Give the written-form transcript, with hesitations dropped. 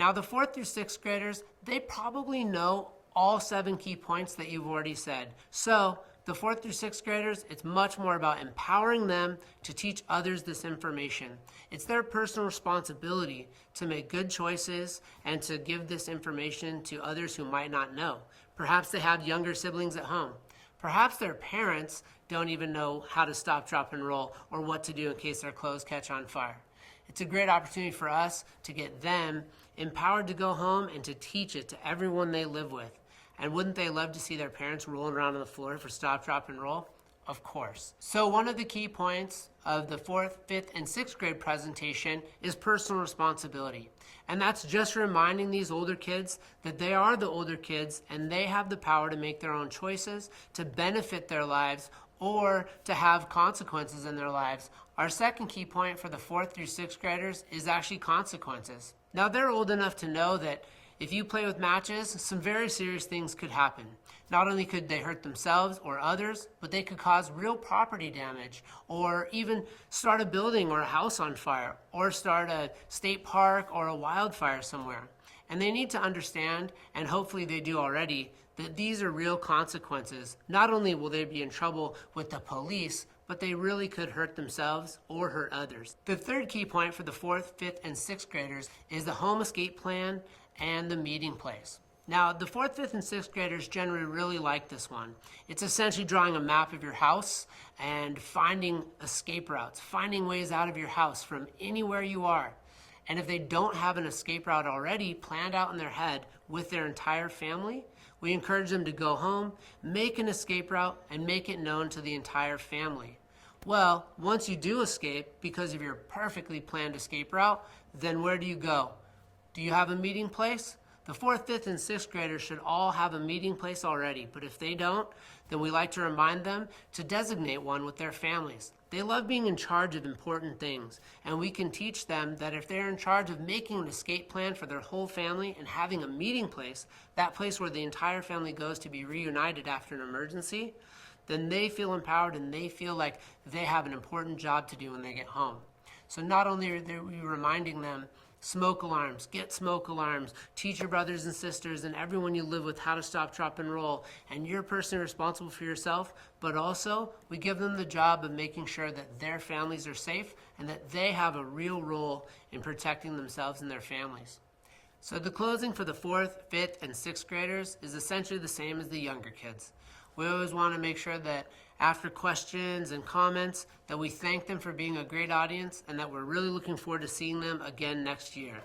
Now the 4th through 6th graders, they probably know all 7 key points that you've already said. So the 4th through 6th graders, it's much more about empowering them to teach others this information. It's their personal responsibility to make good choices and to give this information to others who might not know. Perhaps they have younger siblings at home. Perhaps their parents don't even know how to stop, drop, and roll or what to do in case their clothes catch on fire. It's a great opportunity for us to get them empowered to go home and to teach it to everyone they live with. And wouldn't they love to see their parents rolling around on the floor for stop, drop, and roll? Of course. So one of the key points of the 4th, 5th, and 6th grade presentation is personal responsibility. And that's just reminding these older kids that they are the older kids and they have the power to make their own choices, to benefit their lives, or to have consequences in their lives. Our second key point for the 4th through 6th graders is actually consequences. Now they're old enough to know that if you play with matches, some very serious things could happen. Not only could they hurt themselves or others, but they could cause real property damage, or even start a building or a house on fire, or start a state park or a wildfire somewhere. And they need to understand, and hopefully they do already, that these are real consequences. Not only will they be in trouble with the police, but they really could hurt themselves or hurt others. The third key point for the 4th, 5th, and 6th graders is the home escape plan and the meeting place. Now, the 4th, 5th, and 6th graders generally really like this one. It's essentially drawing a map of your house and finding escape routes, finding ways out of your house from anywhere you are. And if they don't have an escape route already planned out in their head with their entire family, we encourage them to go home, make an escape route, and make it known to the entire family. Well, once you do escape because of your perfectly planned escape route, then where do you go? Do you have a meeting place? The 4th, 5th, and 6th graders should all have a meeting place already, but if they don't, then we like to remind them to designate one with their families. They love being in charge of important things, and we can teach them that if they're in charge of making an escape plan for their whole family and having a meeting place, that place where the entire family goes to be reunited after an emergency, then they feel empowered and they feel like they have an important job to do when they get home. So not only are we reminding them, smoke alarms, get smoke alarms, teach your brothers and sisters and everyone you live with how to stop, drop, and roll, and you're personally responsible for yourself, but also we give them the job of making sure that their families are safe and that they have a real role in protecting themselves and their families. So the closing for the 4th, 5th, and 6th graders is essentially the same as the younger kids. We always want to make sure that after questions and comments that we thank them for being a great audience and that we're really looking forward to seeing them again next year.